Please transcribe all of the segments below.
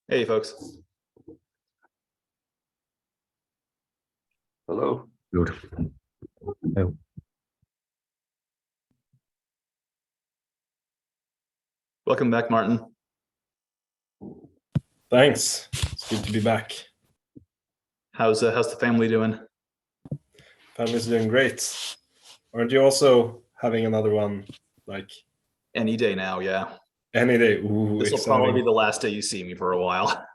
Hey, folks. Hello. Good. Oh, Welcome back, Martin. Thanks. It's good to be back. How's the family doing? Family's doing great. Aren't you also having another one like Any day now, yeah. any day? Ooh, This will exciting. probably be the last day you see me for a while.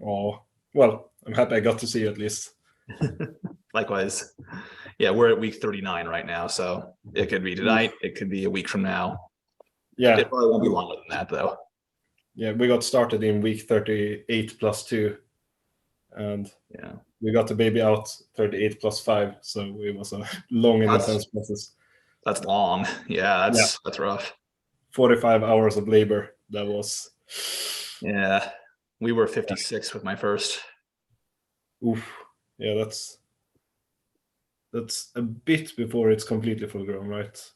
Oh, well, I'm happy I got to see you at least. Likewise. Yeah, we're at week 39 right now, so it could be tonight, it could be a week from now. Yeah, It probably won't be longer than that, though. yeah, we got started in week 38 plus 2, and Yeah, we got the baby out 38 plus 5, so it was a long and That's- intense process. that's long. Yeah, that's rough. 45 hours of labor. That was, Yeah, we were 56 with my first. oof. Yeah, that's a bit before it's completely full grown, right?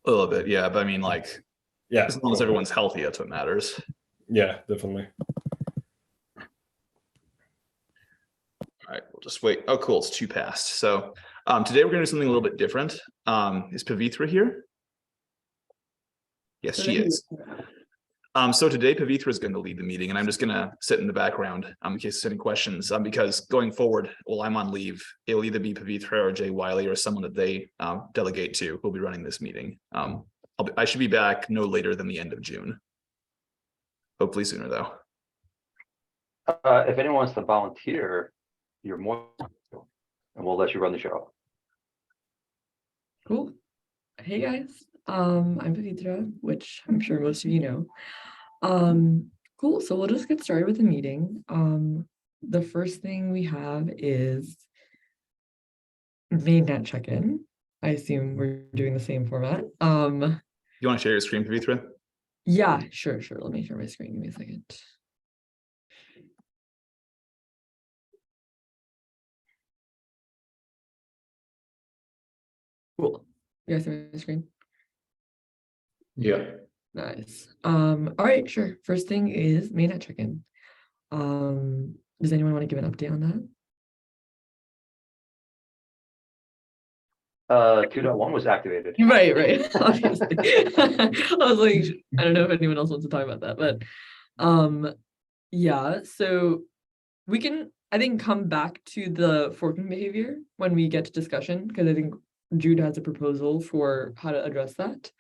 A little bit, yeah, but I mean, like, Yeah, as long as everyone's healthy, that's what matters. yeah, definitely. All right, we'll just wait. Oh, cool, it's 2 past. So today we're gonna do something a little bit different. Is Pavitra here? Yes, she is. So today Pavitra is going to lead the meeting, and I'm just going to sit in the background in case there's any questions. Because going forward, while I'm on leave, it'll either be Pavitra or Jay Wiley or someone that they delegate to who'll be running this meeting. I should be back no later than the end of June. Hopefully sooner, though. If anyone wants to volunteer, you're more, and we'll let you run the show. Cool. Hey guys, I'm Pavitra, which I'm sure most of you know. Cool, so we'll just get started with the meeting. The first thing we have is mainnet check-in. I assume we're doing the same format. You want to share your screen, Pavitra? Yeah, sure. Let me share my screen. Give me a second. Cool. You guys see my screen? Yeah. Nice. All right, sure. First thing is mainnet check-in. Does anyone want to give an update on that? 2.1 was activated. Right. Obviously. I was like, I don't know if anyone else wants to talk about that, but yeah, so we can, I think, come back to the forking behavior when we get to discussion, because I think Jude has a proposal for how to address that.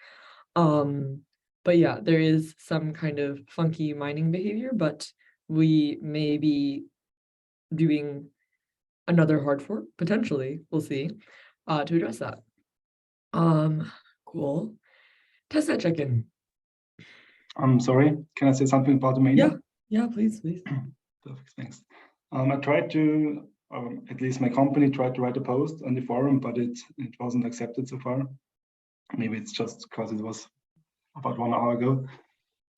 But yeah, there is some kind of funky mining behavior, but we may be doing another hard fork, potentially, we'll see, to address that. Cool. Testnet check-in. I'm sorry, can I say something about the mainnet? Yeah, please. Perfect, thanks. I tried to, at least my company tried to write a post on the forum, but it wasn't accepted so far. Maybe it's just because it was about 1 hour ago.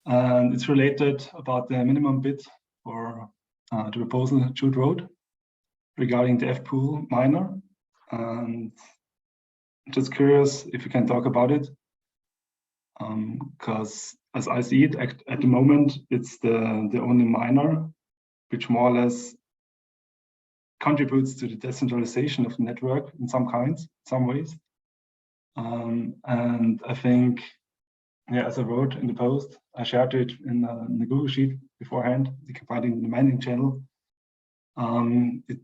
And it's related about the minimum bid for the proposal Jude wrote regarding the F-pool miner. And just curious if you can talk about it. Because as I see it at the moment, it's the only miner which more or less contributes to the decentralization of the network in some ways. And I think, yeah, as I wrote in the post, I shared it in the Google Sheet beforehand, you can find it in the mining channel. It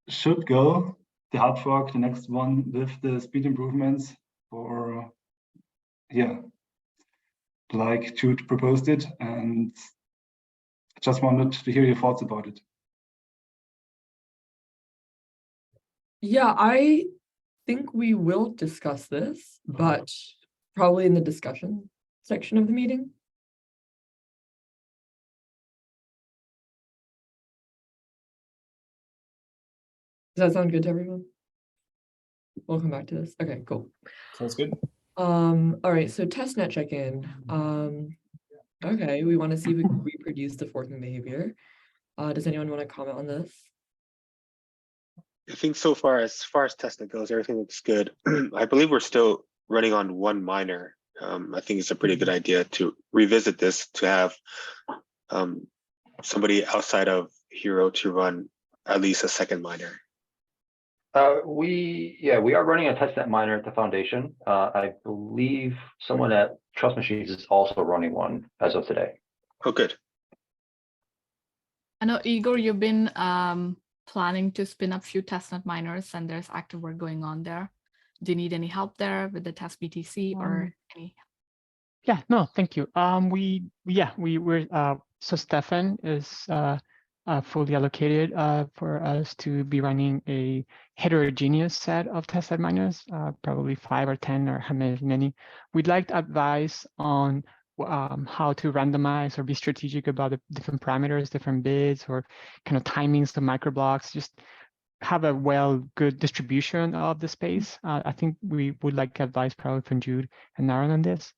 should go, the hard fork, the next one, with the speed improvements for, yeah, like Jude proposed it, and just wanted to hear your thoughts about it. Yeah, I think we will discuss this, but probably in the discussion section of the meeting. Does that sound good to everyone? We'll come back to this. Okay, cool. Sounds good. All right, so testnet check-in. Okay, we want to see if we can reproduce the forking behavior. Does anyone want to comment on this? I think so far as testnet goes, everything looks good. I believe we're still running on one miner. I think it's a pretty good idea to revisit this, to have somebody outside of Hero to run at least a second miner? We are running a testnet miner at the foundation. I believe someone at Trust Machines is also running one as of today. Oh, good. I know, Igor, you've been planning to spin up few testnet miners, and there's active work going on there. Do you need any help there with the test BTC or any? Yeah, no, thank you. We're so Stefan is fully allocated for us to be running a heterogeneous set of testnet miners, probably 5 or 10 or how many. We'd like advice on how to randomize or be strategic about the different parameters, different bids, or kind of timings of microblocks. Just have a good distribution of the space. I think we would like advice probably from Jude and Naren on this.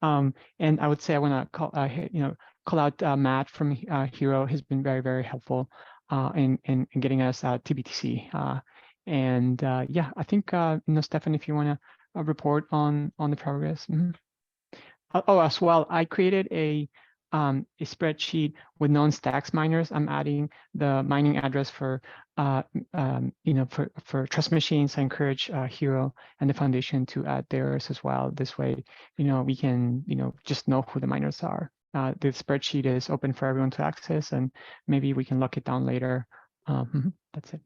And I would say I want to call out Matt from Hero. Has been very, very helpful in getting us TBTC. I think Stefan, if you want to report on the progress. Oh, as well, I created a spreadsheet with non-stacks miners. I'm adding the mining address for Trust Machines. I encourage Hero and the foundation to add theirs as well. This way, we can just know who the miners are. The spreadsheet is open for everyone to access, and maybe we can lock it down later. That's it.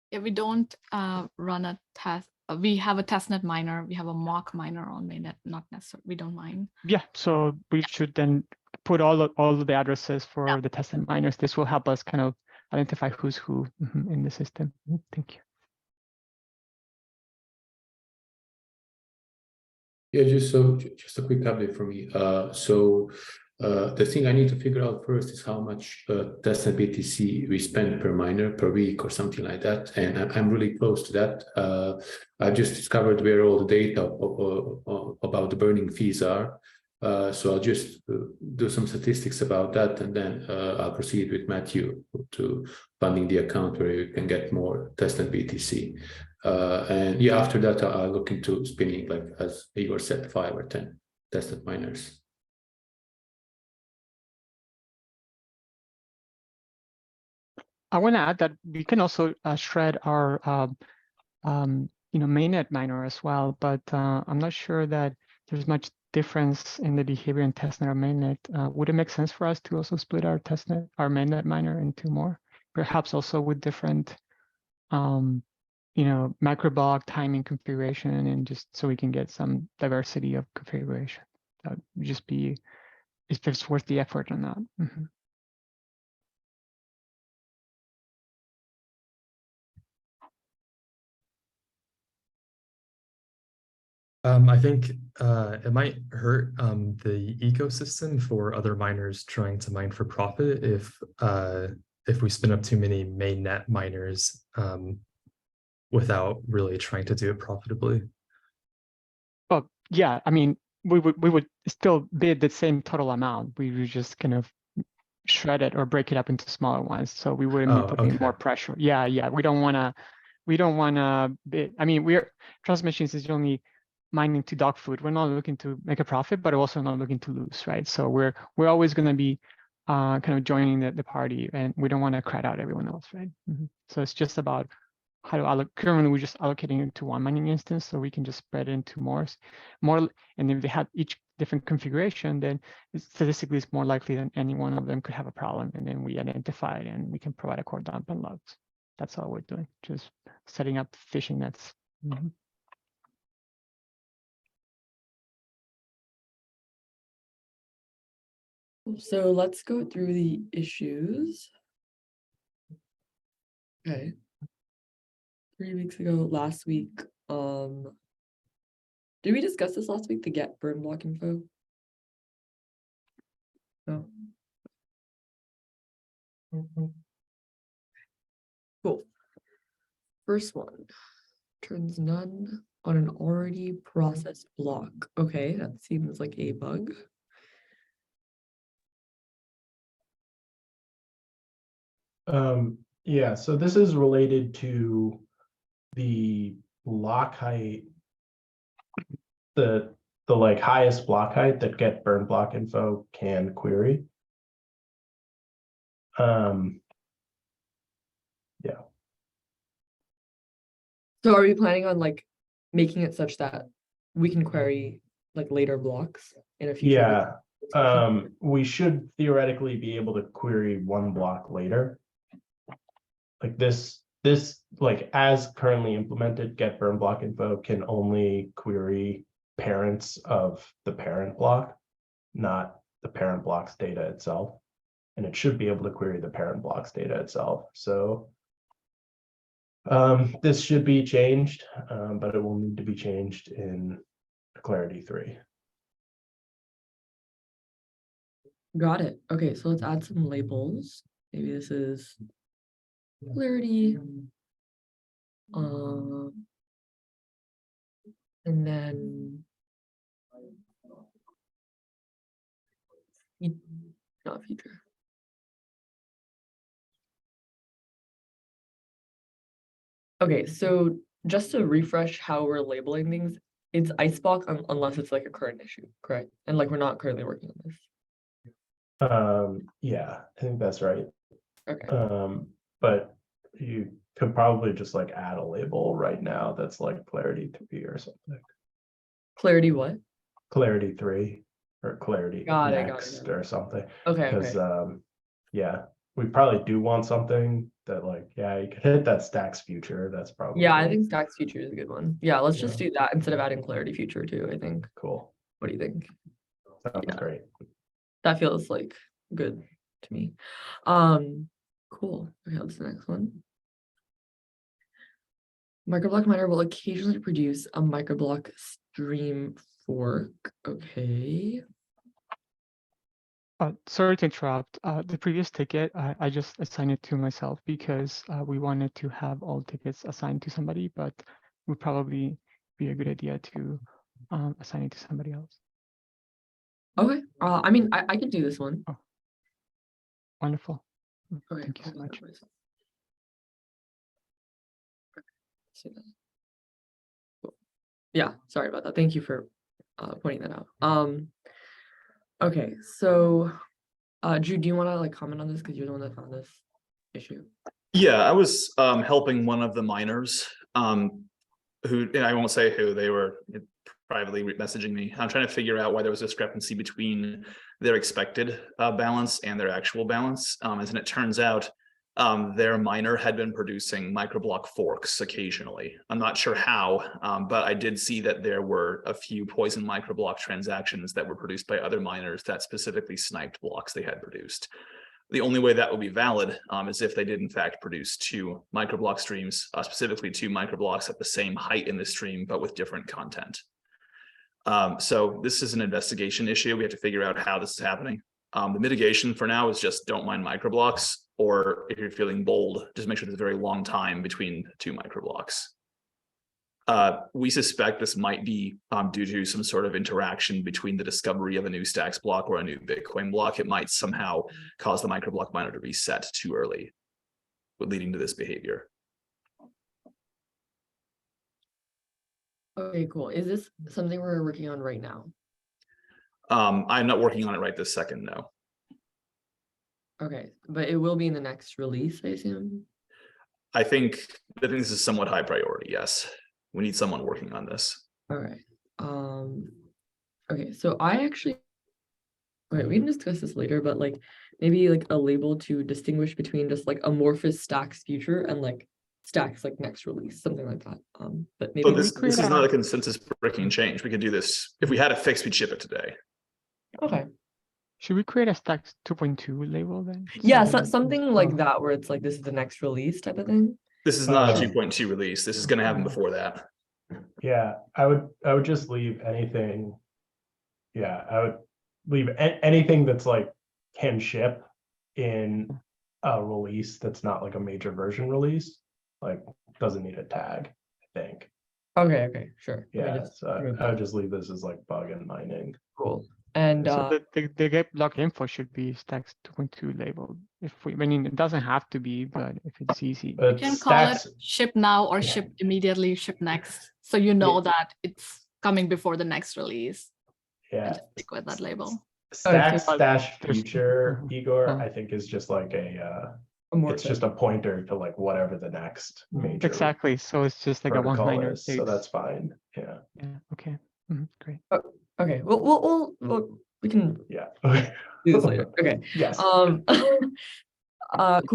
Yeah, we don't run a test. We have a testnet miner. We have a mock miner on mainnet, not necessarily. We don't mine. Yeah, so we should then put all of the addresses for the testnet miners. This will help us kind of identify who's who in the system. Thank you. Yeah, just a quick update for me. The thing I need to figure out first is how much testnet BTC we spend per miner per week or something like that, and I'm really close to that. I just discovered where all the data about the burning fees are, so I'll just do some statistics about that, and then I'll proceed with Matthew to funding the account where you can get more testnet BTC. And yeah, after that, I'll look into spinning, like as Igor said, 5 or 10 testnet miners. I want to add that we can also shred our mainnet miner as well, but I'm not sure that there's much difference in the behavior in testnet or mainnet. Would it make sense for us to also split our mainnet miner into more, perhaps also with different microblock timing configuration, and just so we can get some diversity of configuration? That would just be, if it's worth the effort or not. I think it might hurt the ecosystem for other miners trying to mine for profit if we spin up too many mainnet miners without really trying to do it profitably. Well, yeah, I mean, we would still bid the same total amount. We would just kind of shred it or break it up into smaller ones, so we wouldn't be putting more pressure. Yeah, we don't want to bid. I mean, Trust Machines is only mining to dog food. We're not looking to make a profit, but also not looking to lose, right? So we're always going to be kind of joining the party, and we don't want to crowd out everyone else, right? So it's just about how to allocate. Currently, we're just allocating it to one mining instance, so we can just spread it into more. And if they have each different configuration, then statistically it's more likely that any one of them could have a problem, and then we identify it and we can provide a core dump and logs. That's all we're doing, just setting up fishing nets. So let's go through the issues. Okay. 3 weeks ago, last week, did we discuss this last week, the get burn block info? No. Cool. First one, turns none on an already processed block. Okay, that seems like a bug. Yeah, so this is related to the block height, the like highest block height that get burn block info can query. Yeah, So are we planning on like making it such that we can query like later blocks in a future? yeah. discussion? We should theoretically be able to query one block later. Like this, like as currently implemented, get burn block info can only query parents of the parent block, not the parent block's data itself. And it should be able to query the parent block's data itself. So this should be changed, but it will need to be changed in Clarity 3. Got it. Okay, so let's add some labels. Maybe this is Clarity. And then not feature. Okay, so just to refresh how we're labeling things, it's iceblock unless it's like a current issue, correct? And like we're not currently working on this. Yeah, I think that's right. Okay. But you could probably just like add a label right now that's like Clarity 3 or something. Clarity what? Clarity 3 or Clarity Got it, next or something. Okay, Because okay. yeah, we probably do want something that like, yeah, you could hit that stacks future. That's probably Yeah, I think Stacks Future is a good one. Yeah, let's just Yeah. do that instead of adding Clarity Future too, I think. cool. What do you think? Sounds Yeah. great. That feels like good to me. Cool. Okay, what's the next one? Microblock miner will occasionally produce a microblock stream fork. Okay. Sorry to interrupt. The previous ticket, I just assigned it to myself because we wanted to have all tickets assigned to somebody, but would probably be a good idea to assign it to somebody else. Okay. I mean, I can do this one. Wonderful. Okay. Thank you so I'll do much. that myself. Okay, see that. Cool. Yeah, sorry about that. Thank you for pointing that out. Okay, so Drew, do you want to like comment on this because you're the one that found this issue? Yeah, I was helping one of the miners who, and I won't say who, they were privately messaging me. I'm trying to figure out why there was a discrepancy between their expected balance and their actual balance. And it turns out their miner had been producing microblock forks occasionally. I'm not sure how, but I did see that there were a few poison microblock transactions that were produced by other miners that specifically sniped blocks they had produced. The only way that would be valid is if they did in fact produce 2 microblock streams, specifically 2 microblocks at the same height in the stream, but with different content. So this is an investigation issue. We have to figure out how this is happening. The mitigation for now is just don't mine microblocks, or if you're feeling bold, just make sure there's a very long time between 2 microblocks. We suspect this might be due to some sort of interaction between the discovery of a new Stacks block or a new Bitcoin block. It might somehow cause the microblock miner to reset too early, leading to this behavior. Okay, cool. Is this something we're working on right now? I'm not working on it right this second, no. Okay, but it will be in the next release, I assume? I think this is somewhat high priority, yes. We need someone working on this. All right. Okay, so I actually, okay, we can discuss this later, but like maybe like a label to distinguish between just like amorphous Stacks future and like Stacks like next release, something like that. But maybe So this is not a consensus breaking change. We could do this if we had a fix, we'd ship it today. okay. Should we create a Stacks 2.2 label then? Yeah, So that- something like that where it's like this is the next release type of thing. This is not a 2.2 release. This is going to happen before that. Yeah, I would just leave anything. Yeah, I would leave anything that's like can ship in a release that's not like a major version release, like doesn't need a tag, I think. Okay, sure. Let me Yeah, just so remove I would that. just leave this as like bug and mining. Cool. And So the get block info should be Stacks 2.2 labeled. If we, I mean, it doesn't have to be, but if it's easy. You can call it ship now or ship immediately, ship next. So you know that it's coming before the next release. Yeah, And just stick with that label. Okay, so- Stash there's- future, Igor, uh-huh. I think is just like more it's just a pointer to like whatever the next major Exactly. So it's just like a one protocol minor. is, so that's fine. Yeah, Yeah. Okay. Great. Okay, we can yeah. do this later. Okay. Yes. Cool.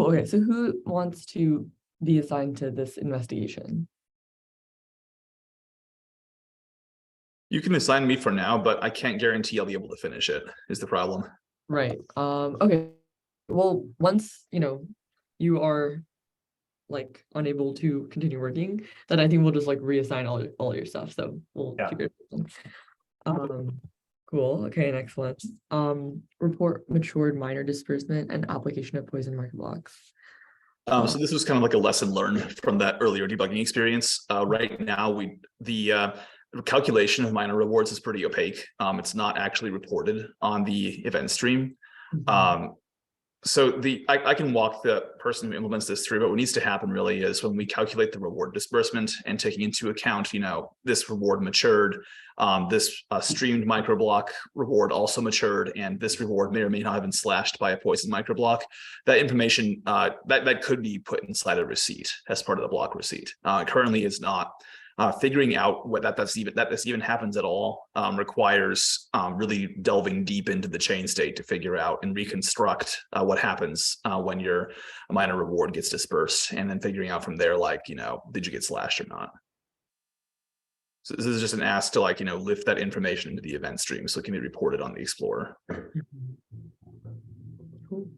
Okay, so who wants to be assigned to this investigation? You can assign me for now, but I can't guarantee I'll be able to finish it, is the problem. Right. Okay. Well, once you are like unable to continue working, then I think we'll just like reassign all your stuff. So we'll Yeah. keep it. Cool. Okay, next one. Report matured minor disbursement and application of poison microblocks. So this was kind of like a lesson learned from that earlier debugging experience. Right now, the calculation of minor rewards is pretty opaque. It's not actually reported on the event stream. So I can walk the person who implements this through, but what needs to happen really is when we calculate the reward disbursement and taking into account, this reward matured, this streamed microblock reward also matured, and this reward may or may not have been slashed by a poison microblock. That information that could be put inside a receipt as part of the block receipt. Currently is not. Figuring out what this even happens at all requires really delving deep into the chain state to figure out and reconstruct what happens when your minor reward gets dispersed, and then figuring out from there, like, did you get slashed or not? So this is just an ask to lift that information into the event stream so it can be reported on the Explorer. Cool.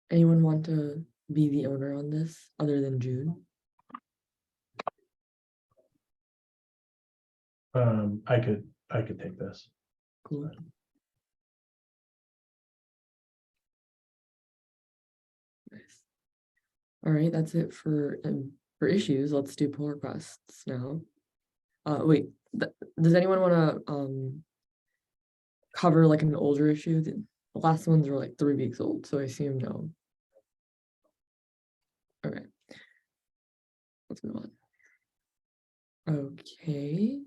Anyone want to be the owner on this other than Jude? I could take this. Cool. Nice. All right, that's it for issues. Let's do pull requests now. Wait, does anyone want to cover like an older issue? The last ones were like 3 weeks old, so I assume no. Okay, let's move on. Okay,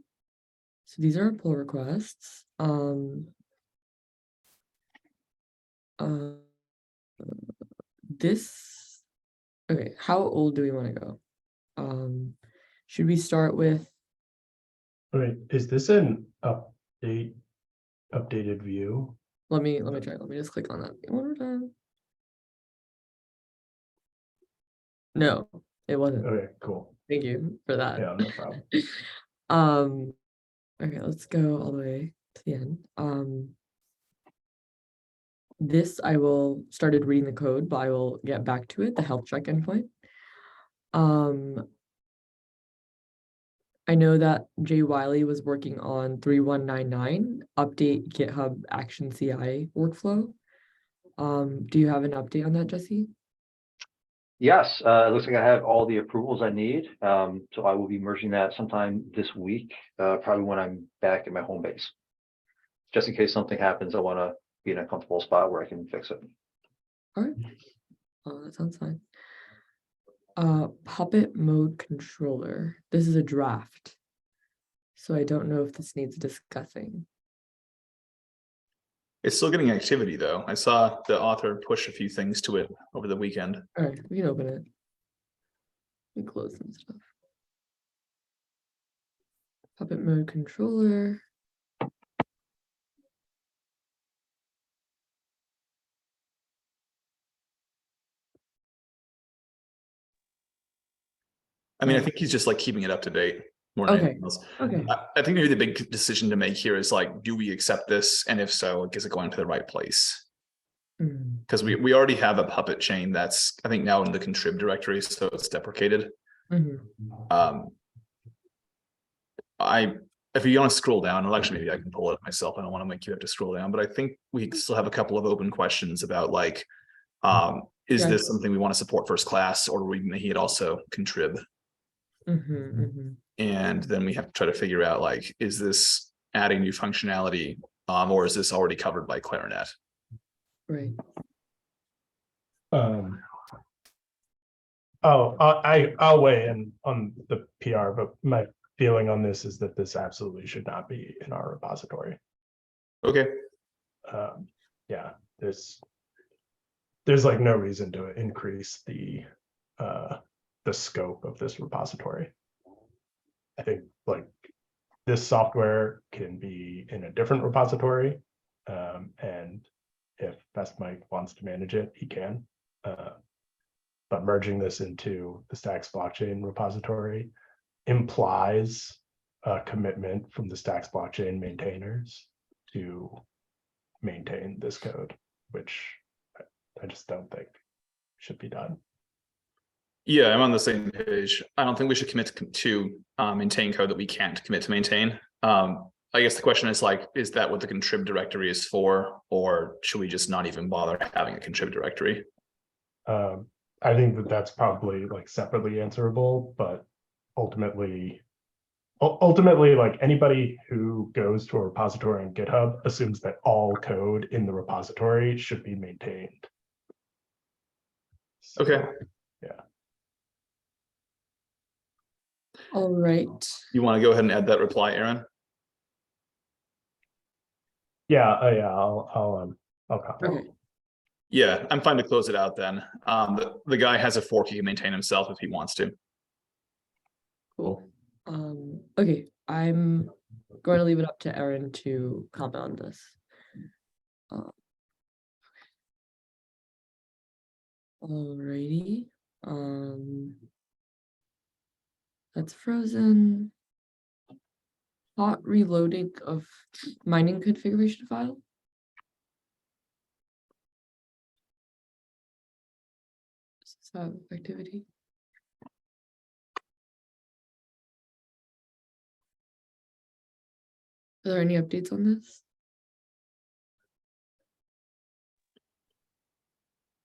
so these are pull requests. Okay, how old do we want to go? Should we start with? Wait, is this an updated view? Let me try. Let me just click on that one more time. No, it wasn't. Okay, cool. Thank you for that. Yeah, no problem. Okay, let's go all the way to the end. This I will started reading the code, but I will get back to it, the health check endpoint. I know that Jay Wiley was working on 3199, update GitHub Action CI workflow. Do you have an update on that, Jesse? Yes, it looks like I have all the approvals I need. So I will be merging that sometime this week, probably when I'm back at my home base. Just in case something happens, I want to be in a comfortable spot where I can fix it. All right. That sounds fine. Puppet mode controller. This is a draft, so I don't know if this needs discussing. It's still getting activity though. I saw the author push a few things to it over the weekend. All right, we can open it. We close some stuff. Puppet mode controller. I mean, I think he's just like keeping it up to date more than Okay. anything else. Okay. I think maybe the big decision to make here is like, do we accept this? And if so, like, is it going to the right place? Because we already have a Puppet chain that's, I think, now in the contrib directory, so it's deprecated. If you want to scroll down, well, actually, maybe I can pull it myself. I don't want to make you have to scroll down, but I think we still have a couple of open questions about like, is Yeah. this something we want to support first class, or are we making it also contrib? And then we have to try to figure out like, is this adding new functionality, or is this already covered by Clarinet? Right. I'll weigh in on the PR, but my feeling on this is that this absolutely should not be in our repository. Okay, Yeah, there's like no reason to increase the scope of this repository. I think like this software can be in a different repository, and if Best Mike wants to manage it, he can. But merging this into the Stacks blockchain repository implies a commitment from the Stacks blockchain maintainers to maintain this code, which I just don't think should be done. yeah, I'm on the same page. I don't think we should commit to maintain code that we can't commit to maintain. I guess the question is like, is that what the contrib directory is for, or should we just not even bother having a contrib directory? I think that that's probably like separately answerable, but ultimately, like anybody who goes to a repository on GitHub assumes that all code in the repository should be maintained. So, Okay, yeah. All right. you want to go ahead and add that reply, Aaron? Yeah, yeah, I'll comment. Okay. Yeah, I'm fine to close it out then. The guy has a fork he can maintain himself if he wants to. Cool. Okay, I'm going to leave it up to Aaron to comment on this. Alrighty. That's frozen. Hot reloading of mining configuration file. Does this have activity? Are there any updates on this?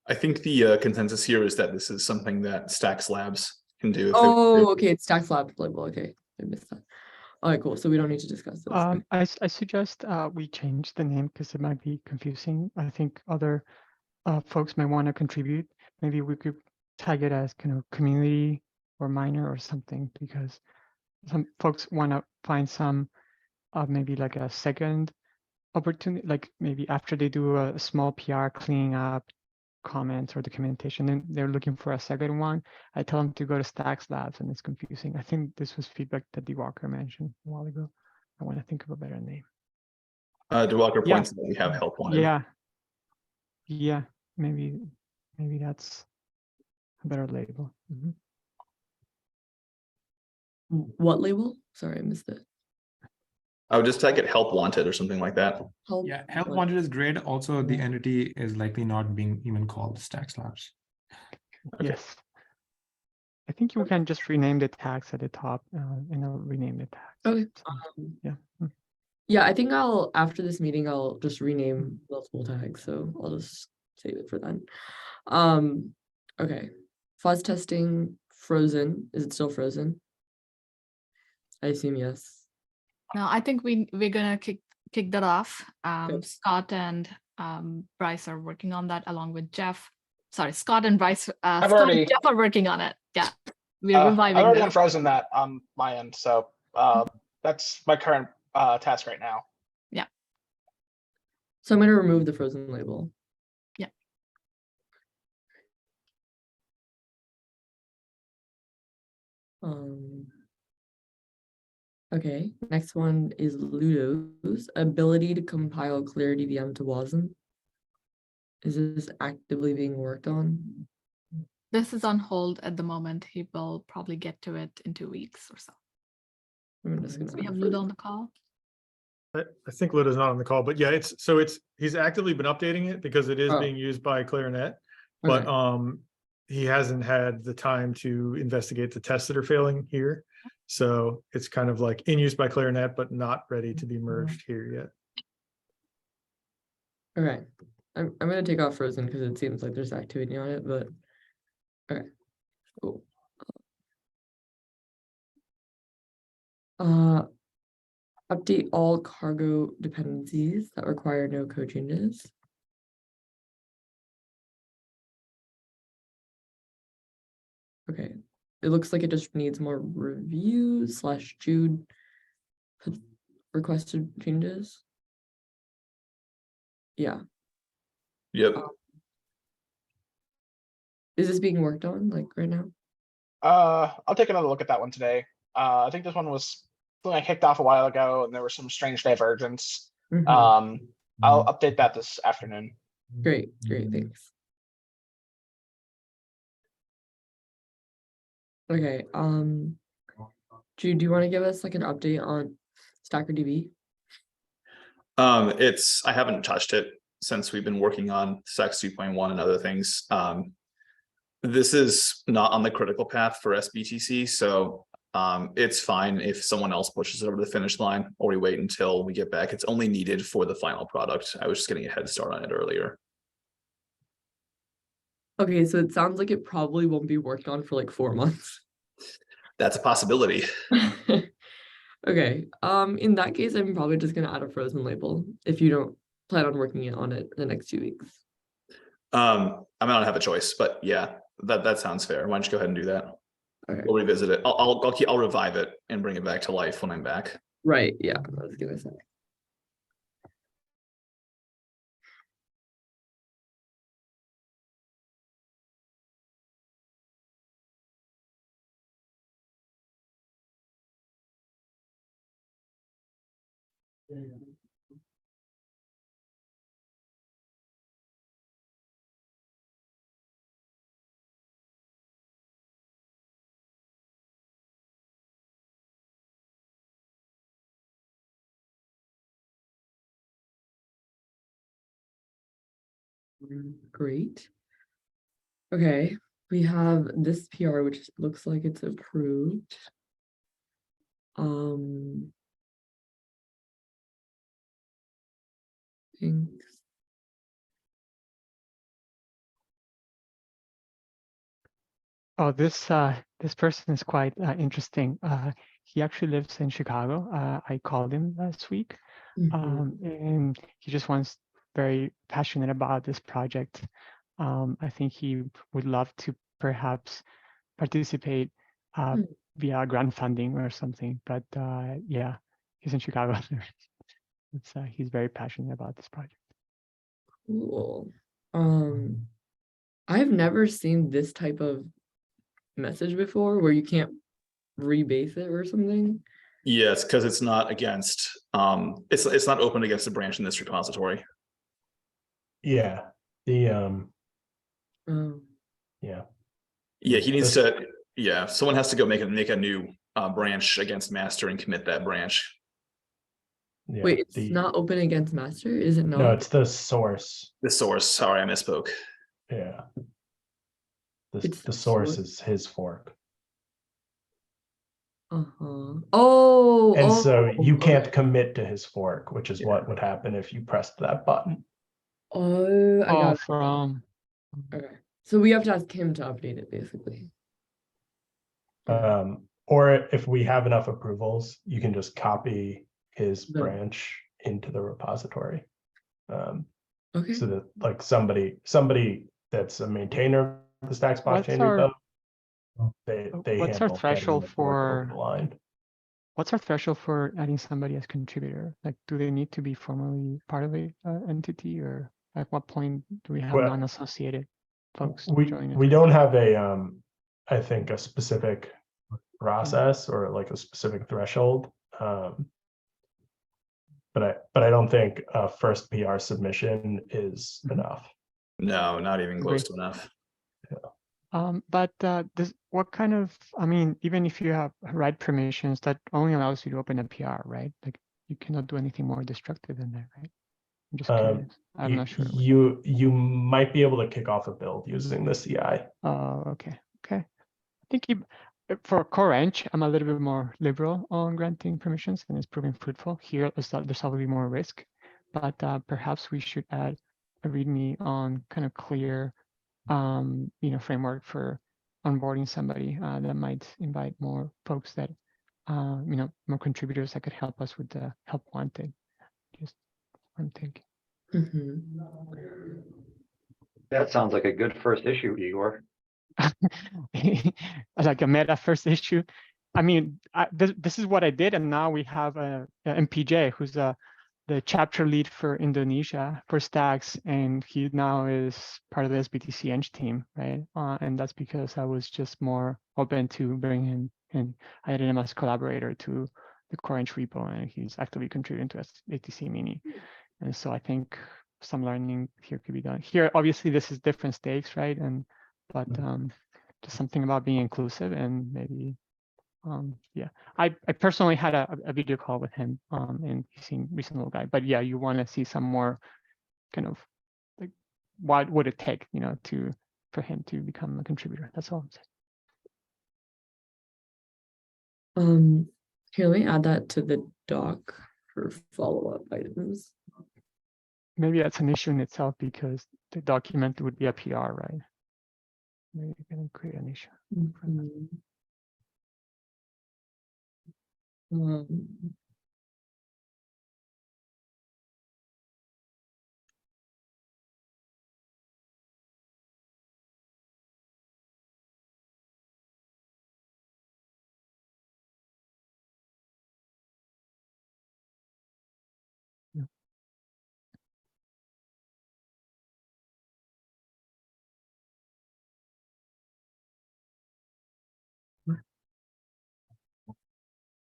I think the consensus here is that this is something that Stacks Labs can do. if they- Oh, okay, it's Stacks Lab label. Okay, I missed that. All right, cool. So we don't need to discuss this. I suggest we change the name because it might be confusing. I think other folks might want to contribute. Maybe we could tag it as kind of community or minor or something, because some folks want to find some maybe like a second opportunity, like maybe after they do a small PR cleaning up comments or documentation, then they're looking for a second one. I tell them to go to Stacks Labs and it's confusing. I think this was feedback that D. Walker mentioned a while ago. I want to think of a better name. DeWalker Yeah. points that we have help wanted. Yeah, maybe that's a better label. What label? Sorry, I missed it. I would just tag it help wanted or something like that. Help. Yeah, help wanted is great. Also, the entity is likely not being even called Stacks Labs. Okay. Yes. I think you can just rename the tags at the top and I'll rename the tags. Okay. Yeah. Yeah, I think after this meeting, I'll just rename multiple tags. So I'll just save it for then. Okay. Fuzz testing frozen. Is it still frozen? I assume yes. No, I think we're gonna kick that off. Good. Scott and Bryce are working on that along with Jeff. Sorry, Scott and Bryce. I've Scott already- and Jeff are working on it. Yeah, we're reviving. I've already this. unfrozen that on my end, so that's my current task right now. So I'm going to remove the frozen label. Yeah. Okay, next one is Ludo's ability to compile Clarity VM to WASM. Is this actively being worked on? This is on hold at the moment. He will probably get to it in 2 weeks or so. I'm just gonna So we have Ludo on the call. I think Ludo's not on the call, but yeah, he's actively been updating it because it is Oh. being used by Clarinet, but Okay. he hasn't had the time to investigate the tests that are failing here. So it's kind of like in use by Clarinet, but not ready to be merged here yet. Okay, I'm gonna take off frozen because it seems like there's activity on it, but okay, cool. Update all cargo dependencies that require no code changes. Okay, it looks like it just needs more review / Jude requested changes. Yeah. Yep. Is this being worked on like right now? I'll take another look at that one today. I think this one was something I kicked off a while ago and there was some strange divergence. Mhm. I'll update that this afternoon. Great, thanks. Okay, Jude, do you want to give us like an update on StackerDB? I haven't touched it since we've been working on Stacks 2.1 and other things. This is not on the critical path for SBTC, so it's fine if someone else pushes it over the finish line or we wait until we get back. It's only needed for the final product. I was just getting a head start on it earlier. Okay, so it sounds like it probably won't be worked on for like 4 months. That's a possibility. Okay, in that case, I'm probably just gonna add a frozen label if you don't plan on working on it the next 2 weeks. I might not have a choice, but yeah, that sounds fair. Why don't you go ahead and do that? Okay. We'll revisit it. I'll revive it and bring it back to life when I'm back. Right, yeah, let's give it a sec. Great. Okay, we have this PR, which looks like it's approved. Thanks. Oh, this person is quite interesting. He actually lives in Chicago. I called him last week, and he just wants very passionate about this project. I think he would love to perhaps participate via grant funding or something. But yeah, he's in Chicago. He's very passionate about this project. Cool. I've never seen this type of message before where you can't rebase it or something. Yes, because it's not against it's not open against a branch in this repository. Yeah, the Oh. yeah. Yeah, he needs to. Yeah, someone has to go make a new branch against master and commit that branch. Yeah, Wait, it's not open against master, is it not? No, it's the source. The source. Sorry, I misspoke. Yeah. It's The source is his fork. Oh, And so you okay. can't commit to his fork, which is what would happen if you pressed that button. Oh, I got it. From Okay. So we have to ask him to update it, basically. Or if we have enough approvals, you can just copy his No. branch into the repository. Okay. So that like somebody that's a maintainer of the Stacks blockchain repo, they what's our handle getting threshold the fork over for the line. what's our threshold for adding somebody as contributor? Like, do they need to be formally part of a entity, or at what point do we have Well, non-associated folks We join us? don't have a I think a specific process or like a specific threshold. But I don't think a first PR submission is enough. No, not even close Agree. to enough. But what kind of, I mean, even if you have write permissions, that only allows you to open a PR, right? Like you cannot do anything more destructive than that, right? I'm just curious. I'm not sure. You might be able to kick off a build using the CI. Oh, okay. I think for CoreEng, I'm a little bit more liberal on granting permissions, and it's proving fruitful. Here, there's probably more risk, but perhaps we should add a README on kind of clear, framework for onboarding somebody that might invite more folks that, more contributors that could help us with the help wanted. Just one thing. That sounds like a good first issue, Igor. like a meta first issue. I mean, this is what I did, and now we have a MPJ who's the chapter lead for Indonesia for Stacks, and he now is part of the SBTC Eng team, right? And that's because I was just more open to bring him in. I had him as collaborator to the core Eng repo, and he's actively contributing to SBTC Mini. And so I think some learning here could be done. Here, obviously, this is different stakes, right? But just something about being inclusive and maybe. Yeah, I personally had a video call with him, and he seemed reasonable guy. But yeah, you want to see some more kind of like what would it take, for him to become a contributor. That's all I'm saying. Here, let me add that to the doc for follow-up items. Maybe that's an issue in itself because the document would be a PR, right? Maybe you can create an issue.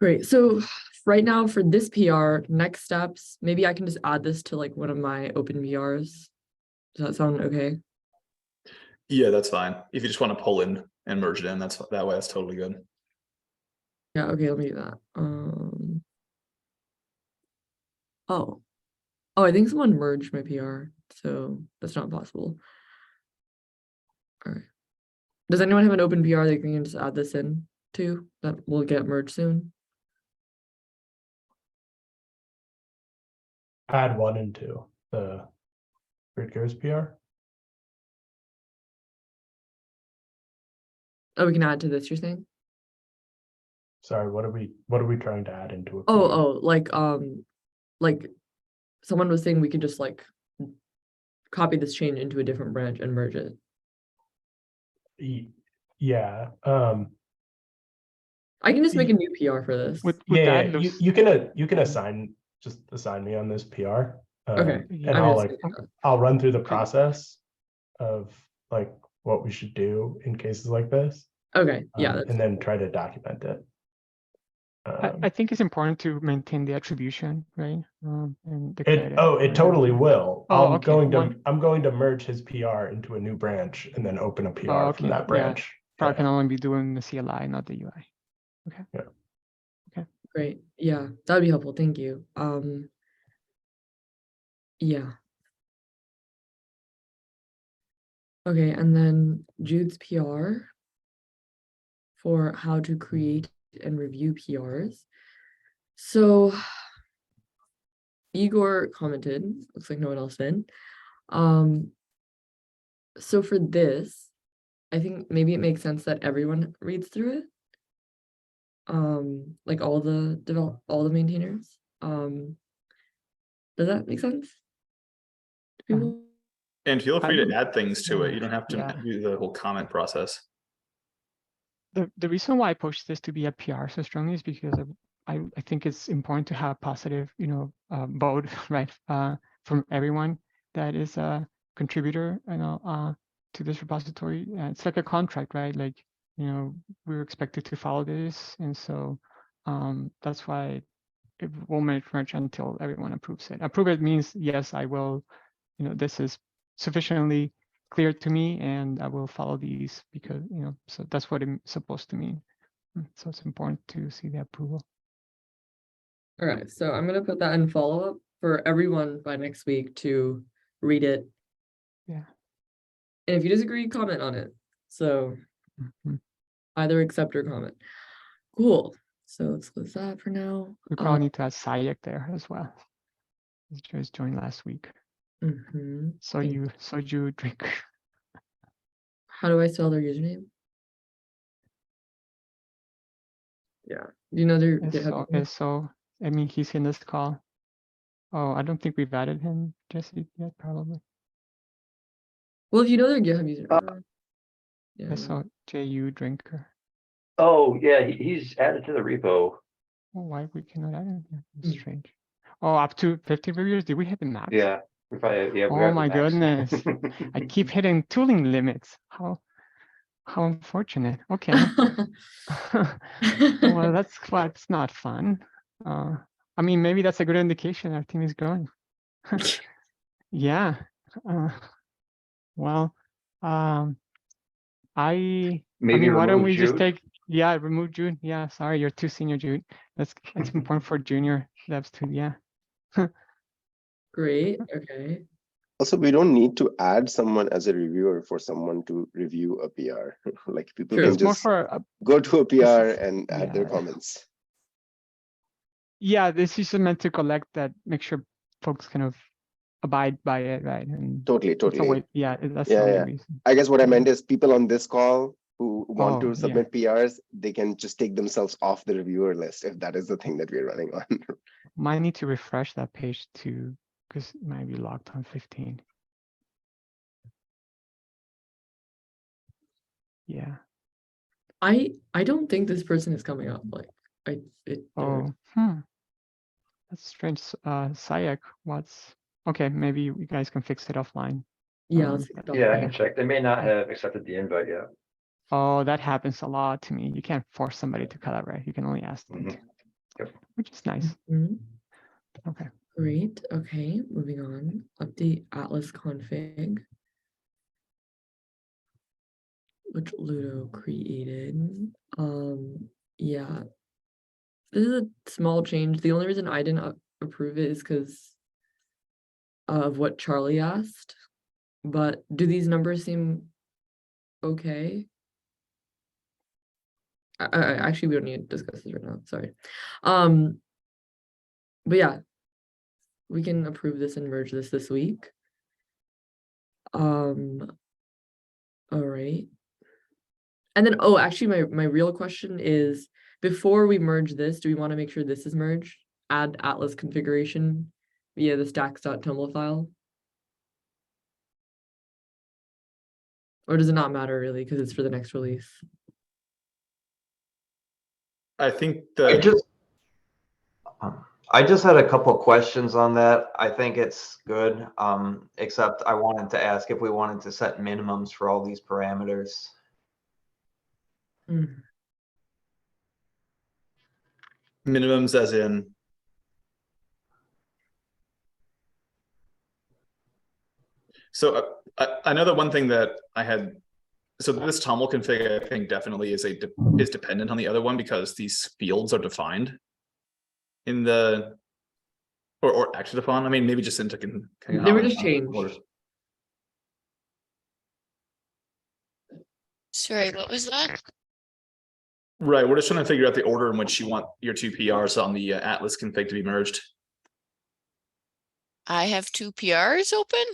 Great. So right now for this PR, next steps, maybe I can just add this to like one of my open PRs. Does that sound okay? Yeah, that's fine. If you just want to pull in and merge it in, that way. That's totally good. Yeah. Okay. Let me do that. Oh, I think someone merged my PR, so that's not possible. All right. Does anyone have an open PR that can just add this in to that will get merged soon? Add 1 and 2, the Grid PR. Oh, we can add to this, you're saying? Sorry, what are we trying to add into it? Like someone was saying we could just like copy this change into a different branch and merge it. Yeah. I can just make a new PR for this. You can assign me on this PR. Okay. And I'll run through the process of like what we should do in cases like this. Okay. Yeah. And then try to document it. I think it's important to maintain the attribution, right? And it totally will. Oh, I'm going to merge his PR into a new branch and then open a PR from that branch. Probably can only be doing the CLI, not the UI. Okay. Yeah. Okay. Great. Yeah, that'd be helpful. Thank you. Yeah. Okay, and then Jude's PR for how to create and review PRs. So Igor commented, looks like no one else did. So for this, I think maybe it makes sense that everyone reads through it. Like all the maintainers. Does that make sense to people? And feel free to add things to it. You don't have to do the whole comment process. The reason why I push this to be a PR so strongly is because I think it's important to have positive, vote, right, from everyone that is a contributor, to this repository. It's like a contract, right? Like, we're expected to follow this, and so that's why it won't merge until everyone approves it. Approve it means yes, I will. This is sufficiently clear to me, and I will follow these because so that's what it's supposed to mean. So it's important to see the approval. All right, so I'm gonna put that in follow-up for everyone by next week to read it. Yeah. And if you disagree, comment on it. So either accept or comment. Cool. So let's close that for now. We probably need to add Sayek there as well. He just joined last week. So you drink. How do I spell their username? Yeah. Do you know their GitHub? So I mean, he's in this call. Oh, I don't think we've added him, Jesse, yet, probably. Well, if you know their GitHub username. Yeah. I saw JU Drinker. Oh, yeah, he's added to the repo. Oh, why we cannot add it? It's Mm. strange. Oh, up to 50 reviewers. Did we hit the max? Yeah, we probably, yeah. we Oh are at the my max. goodness. I keep hitting tooling limits. How unfortunate. Okay. Well, that's not fun. I mean, maybe that's a good indication our team is growing. Yeah. Well, I Maybe mean, why don't remove we just Jude? remove Jude. Yeah, sorry, you're too senior, Jude. That's important for junior devs too. Yeah. Great. Okay. Also, we don't need to add someone as a reviewer for someone to review a PR. Like people True. can It's more just for go to a this PR is- and add their yeah. comments. Yeah, this is meant to collect that, make sure folks kind of abide by it, right? And Totally, that's the totally. way, yeah, that's the Yeah, only yeah. reason. I guess what I meant is people on this call who want Oh, to yeah. submit PRs, they can just take themselves off the reviewer list if that is the thing that we're running on. Might need to refresh that page too, because it might be locked on 15. Yeah. I don't think this person is coming up. Like Oh, that's strange. Sayak, okay, maybe you guys can fix it offline. yeah. Let's pick it up. Yeah, I can check. They may not have accepted the invite yet. Oh, that happens a lot to me. You can't force somebody to collaborate. You can only ask them to, Yep. which is nice. Mhm. Okay. Great. Okay. Moving on. Update Atlas config, which Ludo created. Yeah. This is a small change. The only reason I didn't approve it is because of what Charlie asked. But do these numbers seem okay? Actually, we don't need to discuss this right now. Sorry. But yeah, we can approve this and merge this week. All right. And then, oh, actually, my real question is, before we merge this, do we want to make sure this is merged? Add Atlas configuration via the stacks.toml file? Or does it not matter really because it's for the next release? I think I just had a couple questions on that. I think it's good, except I wanted to ask if we wanted to set minimums for all these parameters. Minimums as in. So I know that one thing that I had, so this TOML config, I think definitely is dependent on the other one because these fields are defined in the, or acted upon. I mean, maybe just into They were just changed. Sorry, what was that? Right, we're just trying to figure out the order in which you want your two PRs on the Atlas config to be merged. I have two PRs open.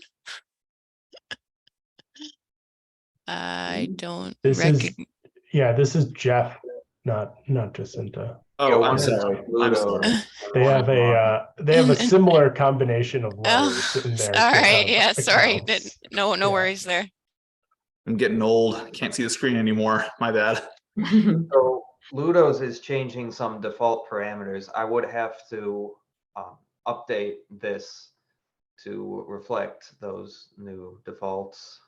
I don't This is Jeff, not Jacinta. Oh, I'm sorry. I'm sorry. They have a similar combination of letters in there. All right, yeah, sorry. No worries there. I'm getting old. Can't see the screen anymore. My bad. So Ludo's is changing some default parameters. I would have to update this to reflect those new defaults,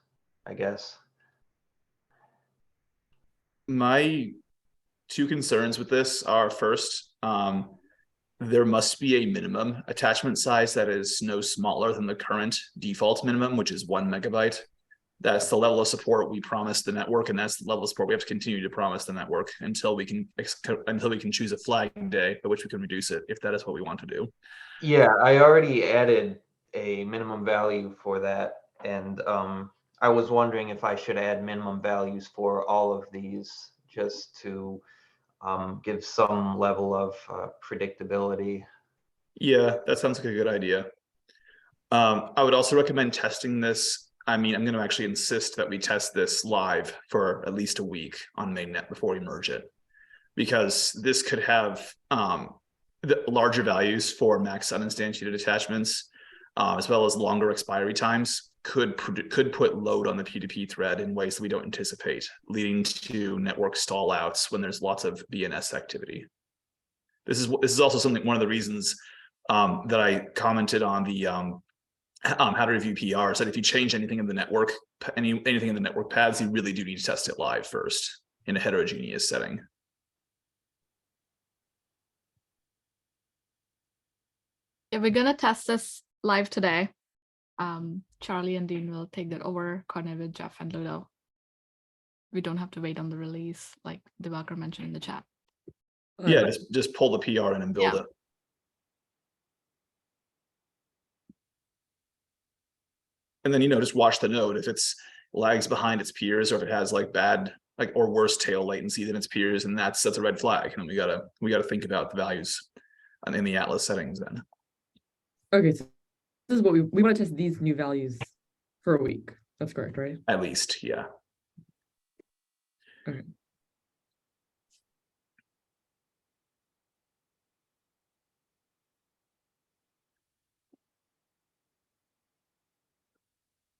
I guess. My two concerns with this are first, there must be a minimum attachment size that is no smaller than the current default minimum, which is 1 megabyte. That's the level of support we promised the network, and that's the level of support we have to continue to promise the network until we can choose a flagging day by which we can reduce it if that is what we want to do. Yeah, I already added a minimum value for that, and I was wondering if I should add minimum values for all of these just to give some level of predictability. Yeah, that sounds like a good idea. I would also recommend testing this. I mean, I'm going to actually insist that we test this live for at least a week on mainnet before we merge it, because this could have the larger values for max uninstantiated attachments, as well as longer expiry times. could put load on the P2P thread in ways that we don't anticipate, leading to network stall outs when there's lots of BNS activity. This is also something, one of the reasons that I commented on the how to review PRs, that if you change anything in the network, anything in the network paths, you really do need to test it live first in a heterogeneous setting. Yeah, we're gonna test this live today. Charlie and Dean will take that over, coordinate with Jeff and Ludo. We don't have to wait on the release, like Diwakar mentioned in the chat. Yeah, just pull the PR in and build it. And then, just watch the node. If it's lags behind its peers, or if it has like bad, or worse tail latency than its peers, and that's a red flag. And we gotta think about the values in the Atlas settings then. Okay, so this is what we want to test these new values for a week. That's correct, right? At least, yeah. Okay.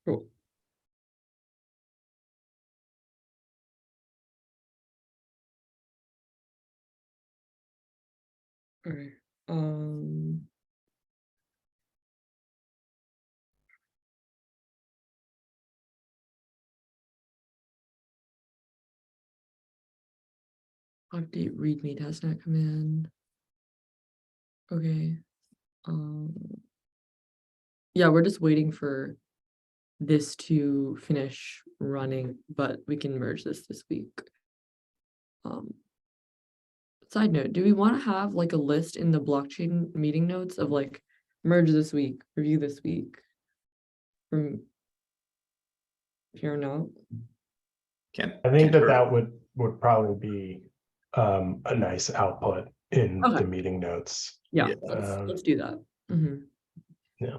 Cool. Okay. Update readme testnet command. Okay. Yeah, we're just waiting for this to finish running, but we can merge this week. Side note, do we want to have like a list in the blockchain meeting notes of like merge this week, review this week from here on out? I think that would probably be a nice output in the meeting notes. Yeah, let's do that. Yeah.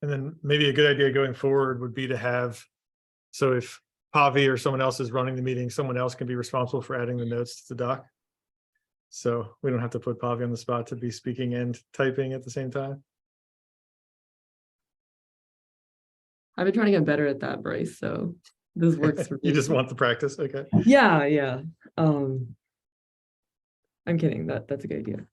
And then maybe a good idea going forward would be to have, so if Pavi or someone else is running the meeting, someone else can be responsible for adding the notes to the doc. So we don't have to put Pavi on the spot to be speaking and typing at the same time. I've been trying to get better at that, Bryce, so this works for me. You just want the practice, okay. Yeah. I'm kidding, that's a good idea.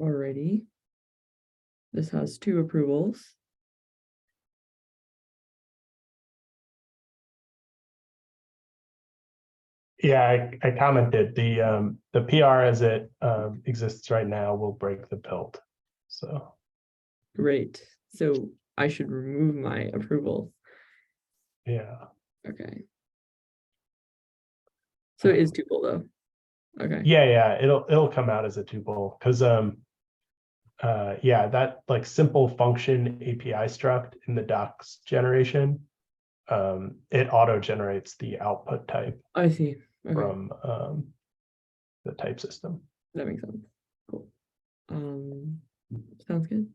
Alrighty. This has 2 approvals. Yeah, I commented the PR as it exists right now will break the PILT. So Great. So I should remove my approval. yeah. Okay. So it is tuple though. Okay. Yeah, it'll come out as a tuple because that like simple function API struct in the docs generation, it auto generates the output type. I see. Okay. From the type system. That makes sense. Cool. Sounds good.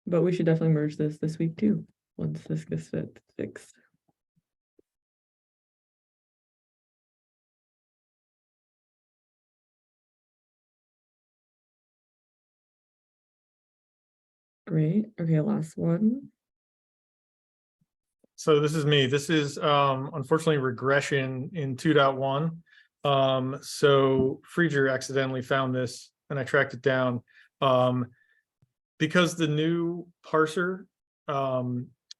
But we should definitely merge this week too, once this gets fixed. Great. Okay, last one. So this is me. This is unfortunately regression in 2.1. So Freeger accidentally found this and I tracked it down. Because the new parser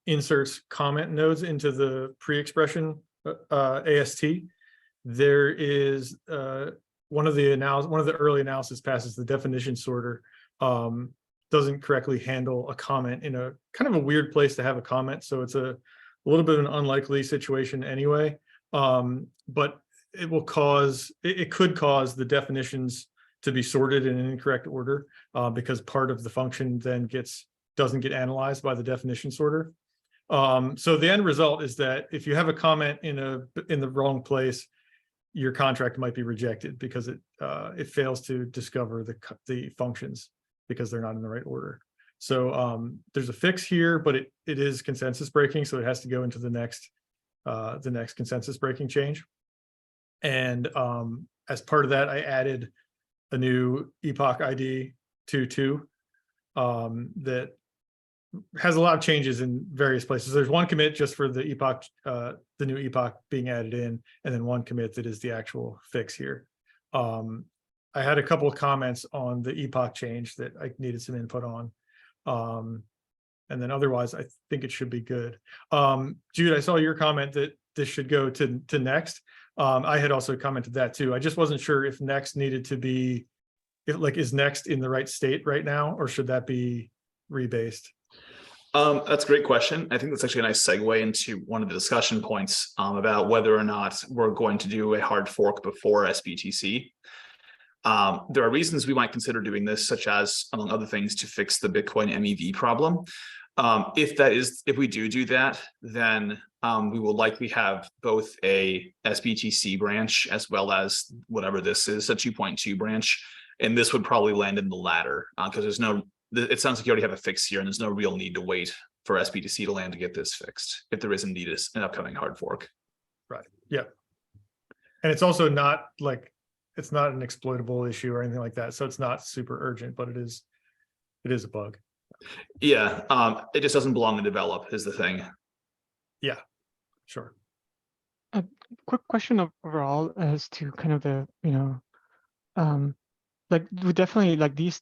inserts comment nodes into the pre-expression AST, there is one of the early analysis passes, the definition sorter, doesn't correctly handle a comment in a kind of a weird place to have a comment. So it's a little bit of an unlikely situation anyway. But it will cause, it could cause the definitions to be sorted in an incorrect order because part of the function then doesn't get analyzed by the definition sorter. So the end result is that if you have a comment in the wrong place, your contract might be rejected because it fails to discover the functions because they're not in the right order. So there's a fix here, but it is consensus breaking, so it has to go into the next consensus breaking change. And as part of that, I added a new epoch ID 2.2 that has a lot of changes in various places. There's one commit just for the epoch, the new epoch being added in, and then one commit that is the actual fix here. I had a couple of comments on the epoch change that I needed some input on. And then otherwise, I think it should be good. Jude, I saw your comment that this should go to next. I had also commented that too. I just wasn't sure if next needed to be, is next in the right state right now, or should that be rebased? That's a great question. I think that's actually a nice segue into one of the discussion points about whether or not we're going to do a hard fork before SBTC. There are reasons we might consider doing this, such as, among other things, to fix the Bitcoin MEV problem. If we do that, then we will likely have both a SBTC branch as well as whatever this is, a 2.2 branch, and this would probably land in the latter because there's no. It sounds like you already have a fix here, and there's no real need to wait for SBTC to land to get this fixed if there is indeed an upcoming hard fork. Right. Yeah. And it's also not like, it's not an exploitable issue or anything like that, so it's not super urgent, but it is a bug. Yeah. It just doesn't belong to develop is the thing. Yeah. Sure. A quick question overall as to kind of the, like we definitely like this,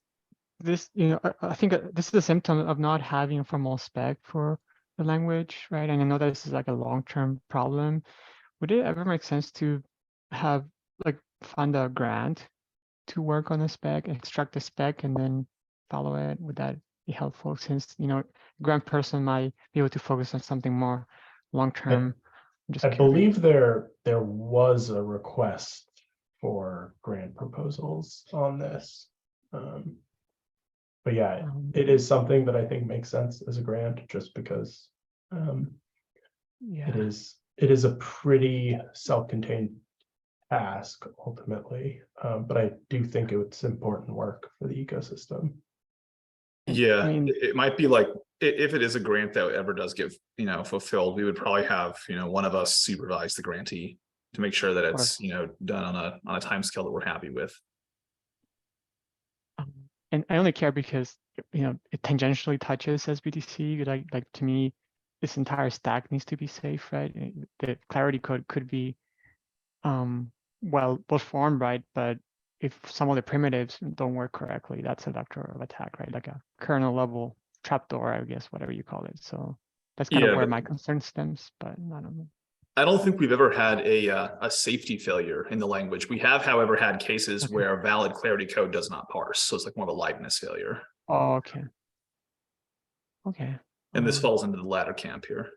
I think this is a symptom of not having a formal spec for the language, right? And I know that this is like a long-term problem. Would it ever make sense to have fund a grant to work on a spec, extract the spec, and then follow it? Would that be helpful, since grant person might be able to focus on something more long-term? I believe there was a request for grant proposals on this. But yeah, it is something that I think makes sense as a grant, just because it is a pretty self-contained task ultimately, but I do think it's important work for the ecosystem. Yeah, it might be like, if it is a grant that ever does get fulfilled, we would probably have one of us supervise the grantee to make sure that it's done on a time scale that we're happy with. And I only care because it tangentially touches SBTC. Like to me, this entire stack needs to be safe, right? The Clarity code could be well formed, right? But if some of the primitives don't work correctly, that's a vector of attack, right? Like a kernel level trapdoor, I guess, whatever you call it. So that's kind of where my concern stems. But I don't know. I don't think we've ever had a safety failure in the language. We have, however, had cases where valid Clarity code does not parse. So it's like more of a liveness failure. Oh, okay. Okay. And this falls into the latter camp here.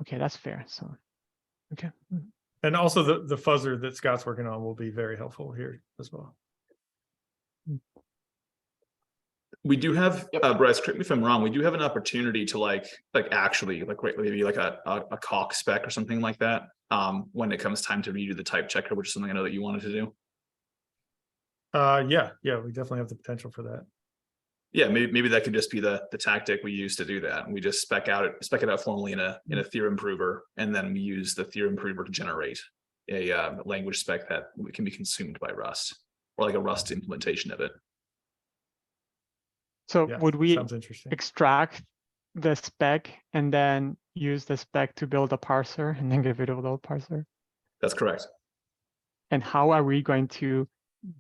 Okay, that's fair. So, okay. And also the fuzzer that Scott's working on will be very helpful here as well. We do have, Bryce, correct me if I'm wrong, we do have an opportunity to actually maybe like a Coq spec or something like that when it comes time to redo the type checker, which is something I know that you wanted to do. Yeah, we definitely have the potential for that. Yeah, maybe that could just be the tactic we use to do that. We just spec it out formally in a theorem prover, and then we use the theorem prover to generate a language spec that can be consumed by Rust, or like a Rust implementation of it. So would we sounds interesting. Extract the spec and then use the spec to build a parser and then get rid of the old parser? That's correct. And how are we going to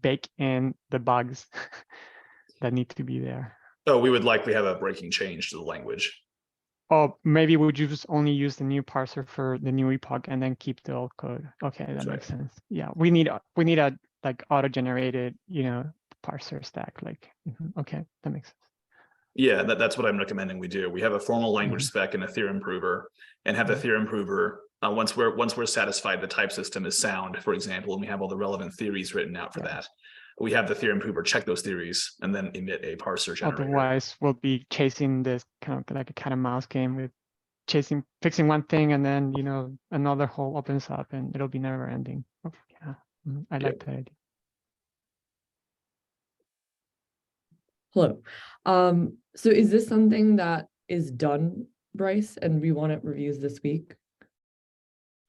bake in the bugs that need to be there? Oh, we would likely have a breaking change to the language. Oh, maybe would you just only use the new parser for the new epoch and then keep the old code? Okay, that makes sense. Yeah, we need a like auto-generated, parser stack. Okay, that makes sense. Yeah, that's what I'm recommending we do. We have a formal language spec and a theorem prover, and have the theorem prover once we're satisfied the type system is sound, for example, and we have all the relevant theories written out for that. We have the theorem prover check those theories and then emit a parser generator. Otherwise, we'll be chasing this kind of like a cat and mouse game with fixing one thing, and then, you know, another hole opens up and it'll be never ending. Yeah, I like that idea. Hello. So is this something that is done, Bryce, and we want it reviews this week?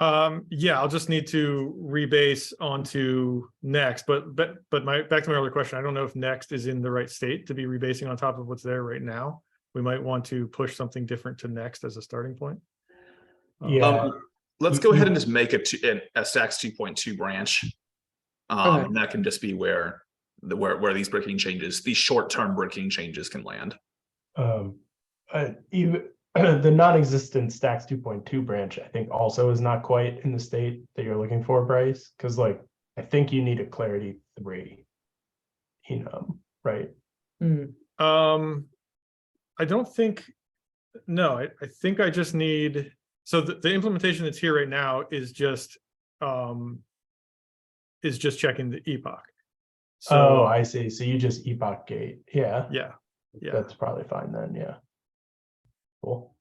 Yeah, I'll just need to rebase onto Next, but back to my earlier question, I don't know if Next is in the right state to be rebasing on top of what's there right now. We might want to push something different to Next as a starting point. Yeah. Let's go ahead and just make a Stacks 2.2 branch. And that can just be where these breaking changes, these short-term breaking changes can land. Even the non-existent Stacks 2.2 branch, I think also is not quite in the state that you're looking for, Bryce, because like I think you need a Clarity 3 enum, right? I don't think, no, I think I just need, so the implementation that's here right now is just checking the epoch. So, oh, I see. So you just epoch gate. Yeah. Yeah. That's probably fine then. Yeah. Cool.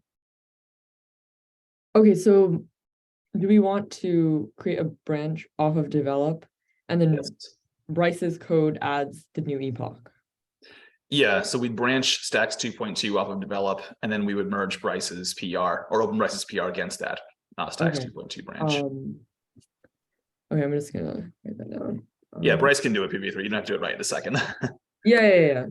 Okay, so do we want to create a branch off of develop, and then Bryce's code adds the new epoch? Yeah, so we'd branch Stacks 2.2 off of develop, and then we would merge Bryce's PR or open Bryce's PR against that Stacks 2.2 branch. Okay, I'm just gonna write that down. Yeah, Bryce can do it PV3. You don't have to do it right in a second. Yeah.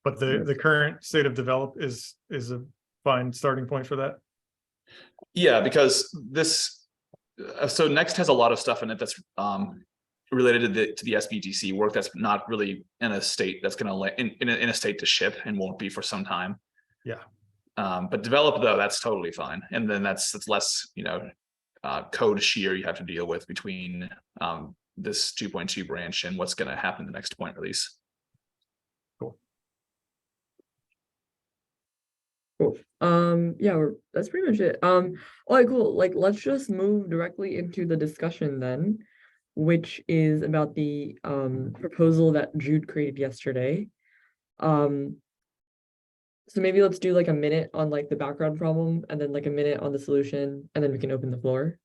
But the current state of develop is a fine starting point for that. Yeah, because this, so Next has a lot of stuff in it that's related to the SBTC work that's not really in a state that's going to in a state to ship and won't be for some time. Yeah. But develop though, that's totally fine, and then that's less, you know, code shear you have to deal with between this 2.2 branch and what's going to happen in the next point release. Cool. Yeah, that's pretty much it. All right, cool. Like, let's just move directly into the discussion then, which is about the proposal that Jude created yesterday. So maybe let's do like a minute on like the background problem, and then like a minute on the solution, and then we can open the floor.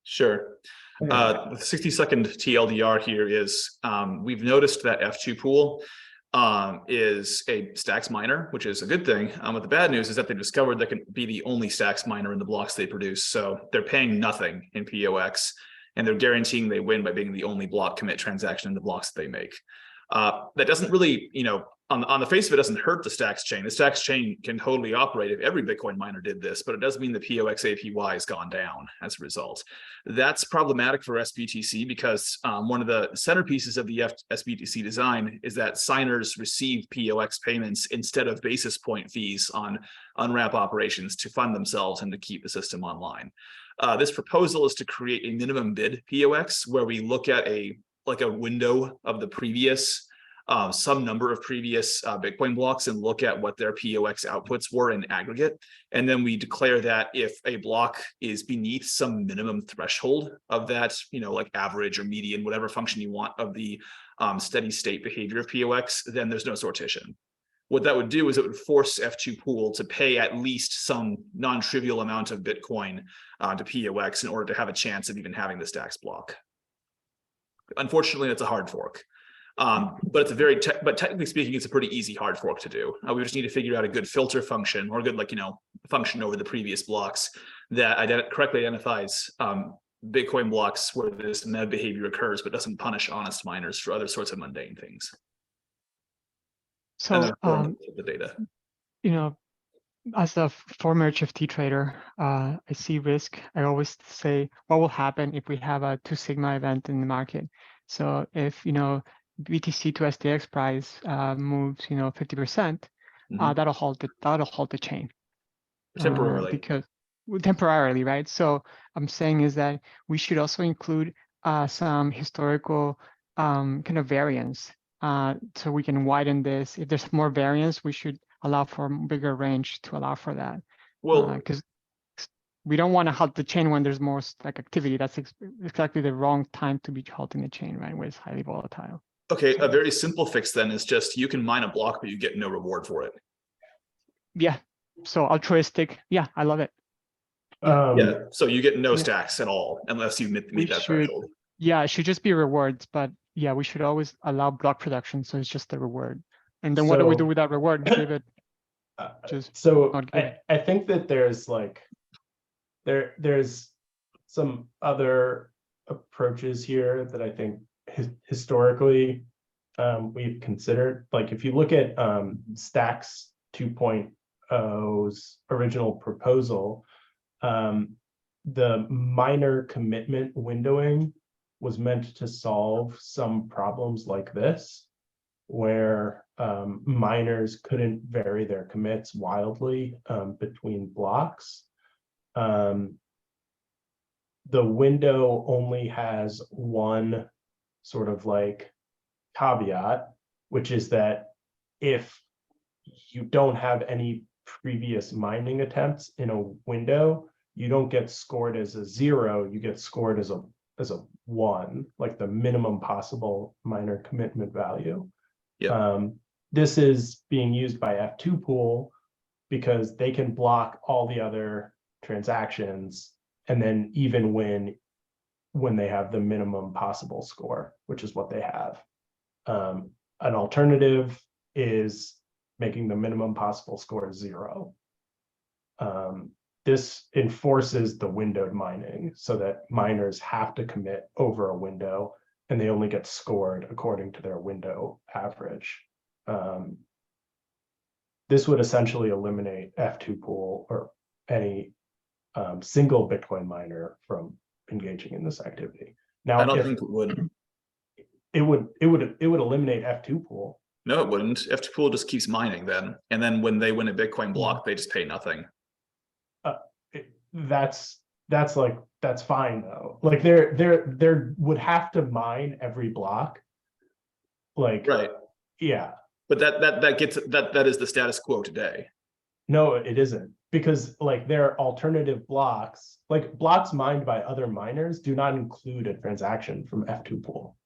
Sure. The 60-second TLDR here is we've noticed that F2 pool is a Stacks miner, which is a good thing. But the bad news is that they discovered they can be the only Stacks miner in the blocks they produce. So they're paying nothing in POX, and they're guaranteeing they win by being the only block commit transaction in the blocks that they make. That doesn't really, you know, on the face of it, doesn't hurt the Stacks chain. The Stacks chain can totally operate if every Bitcoin miner did this, but it does mean the POX APY has gone down as a result. That's problematic for SBTC because one of the centerpieces of the SBTC design is that signers receive POX payments instead of basis point fees on unwrap operations to fund themselves and to keep the system online. This proposal is to create a minimum bid POX where we look at a window of the previous some number of previous Bitcoin blocks and look at what their POX outputs were in aggregate. And then we declare that if a block is beneath some minimum threshold of that, you know, like average or median, whatever function you want of the steady state behavior of POX, then there's no sortition. What that would do is it would force F2 pool to pay at least some non-trivial amount of Bitcoin to POX in order to have a chance of even having the Stacks block. Unfortunately, it's a hard fork. But it's a very, but technically speaking, it's a pretty easy hard fork to do. We just need to figure out a good filter function or a good, like, you know, function over the previous blocks that correctly identifies Bitcoin blocks where this MEV behavior occurs, but doesn't punish honest miners for other sorts of mundane things. So, the data. You know, as a former HFT trader, I see risk. I always say, what will happen if we have a 2 sigma event in the market? So if, you know, BTC to SDX price moves, you know, 50%, that'll halt the chain temporarily. Because temporarily, right? So I'm saying is that we should also include some historical kind of variance, so we can widen this. If there's more variance, we should allow for a bigger range to allow for that. Well, because we don't want to halt the chain when there's more like activity. That's exactly the wrong time to be halting the chain, right? Where it's highly volatile. Okay, a very simple fix then is just you can mine a block, but you get no reward for it. yeah, so altruistic. Yeah, I love it. Yeah, so you get no Yeah. stacks at all unless you meet We that should, threshold. yeah, it should just be rewards, but yeah, we should always allow block production, so it's just the reward. And then what do we do So- with that reward? Give it, just So not give it. I think that there's like, there's some other approaches here that I think historically we've considered. Like if you look at Stacks 2.0's original proposal, the minor commitment windowing was meant to solve some problems like this, where miners couldn't vary their commits wildly between blocks. The window only has one sort of like caveat, which is that if you don't have any previous mining attempts in a window, you don't get scored as a 0, you get scored as a 1, like the minimum possible miner commitment value. This is being used by F2 pool because they can block all the other transactions and then even win when they have the minimum possible score, which is what they have. An alternative is making the minimum possible score 0. This enforces the windowed mining so that miners have to commit over a window and they only get scored according to their window average. This would essentially eliminate F2 pool or any single Bitcoin miner from engaging in this activity. Now, I don't think it would. It would eliminate F2 pool. No, it wouldn't. F2 pool just keeps mining then. And then when they win a Bitcoin block, they just pay nothing. That's fine though. Like there would have to mine every block. Like, right. Yeah. But that is the status quo today. No, it isn't, because like there are alternative blocks, like blocks mined by other miners do not include a transaction from F2 pool.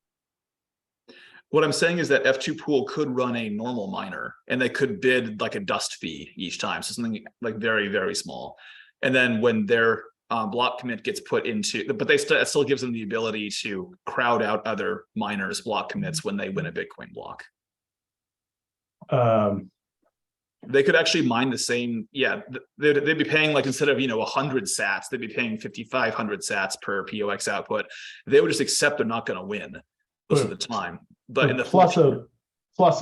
What I'm saying is that F2 pool could run a normal miner and they could bid like a dust fee each time. So something like very, very small. And then when their block commit gets put into, but it still gives them the ability to crowd out other miners' block commits when they win a Bitcoin block. They could actually mine the same. Yeah, they'd be paying, like, instead of 100 sats, they'd be paying 5,500 sats per POX output. They would just accept they're not going to win most of the time. But in the plus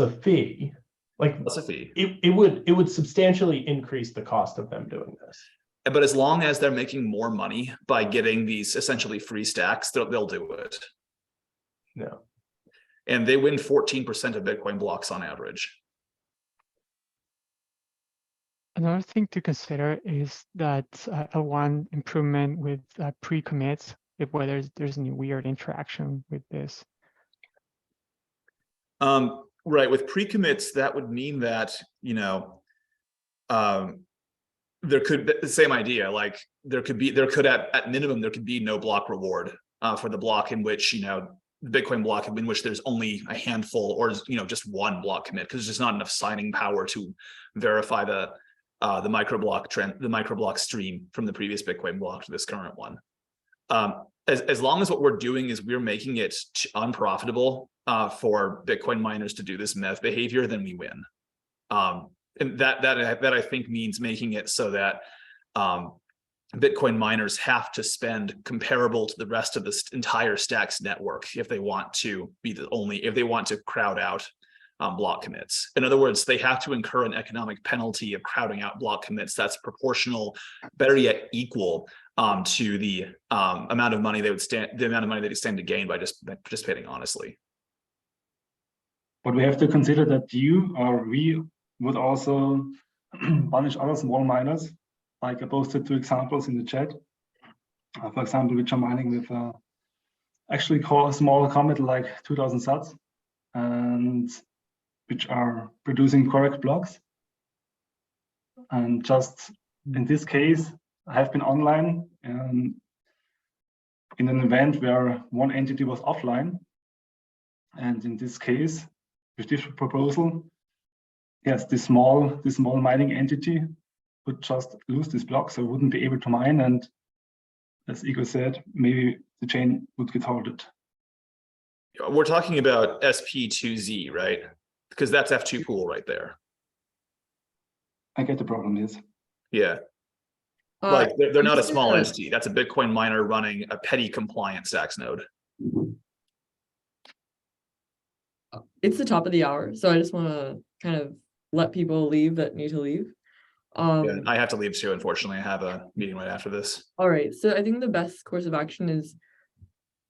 a fee, like plus a fee, it would substantially increase the cost of them doing this. But as long as they're making more money by getting these essentially free stacks, they'll do it. No. And they win 14% of Bitcoin blocks on average. Another thing to consider is that L1 improvement with pre-commits, if whether there's any weird interaction with this. Right, with pre-commits, that would mean that, there could be the same idea, like there could at minimum, there could be no block reward for the block in which, the Bitcoin block in which there's only a handful or, just one block commit, because there's just not enough signing power to verify the microblock stream from the previous Bitcoin block to this current one. As long as what we're doing is we're making it unprofitable for Bitcoin miners to do this MEV behavior, then we win. And that I think means making it so that Bitcoin miners have to spend comparable to the rest of the entire Stacks network if they want to crowd out block commits. In other words, they have to incur an economic penalty of crowding out block commits that's proportional, better yet equal, to the amount of money they'd stand to gain by just participating honestly. But we have to consider that you or we would also punish other small miners. Like I posted 2 examples in the chat. For example, which are mining with actually call a small commit like 2000 sats, and which are producing correct blocks. And just in this case, I have been online in an event where one entity was offline. And in this case, with this proposal, yes, this small mining entity would just lose this block, so it wouldn't be able to mine. And as Igor said, maybe the chain would get halted. We're talking about SP2Z, right? Because that's F2 pool right there. I get the problem, yes. Yeah. Like they're I'm not a just small gonna- ST. That's a Bitcoin miner running a petty compliant Stacks node. It's the top of the hour, so I just want to kind of let people leave that need to leave. Yeah, I have to leave too, unfortunately. I have a meeting right after this. All right, so I think the best course of action is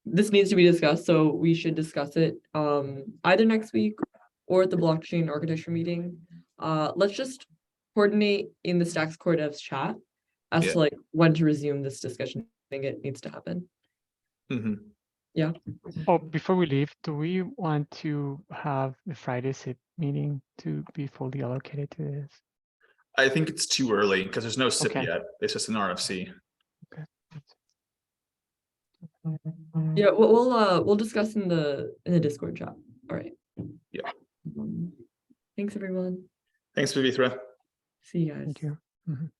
this needs to be discussed, so we should discuss it either next week or at the blockchain architecture meeting. Let's just coordinate in the Stacks Core Devs chat as Yeah. to like when to resume this discussion. I think it needs to happen. Mhm. Yeah. Oh, before we leave, do we want to have the Friday SIP meeting to be fully allocated to this? I think it's too early because there's no SIP Okay. yet. It's just an RFC. Yeah, we'll discuss in the Discord chat. All right. Yeah. Thanks everyone. Thanks, Vivithra. See you guys. Thank you. Mhm.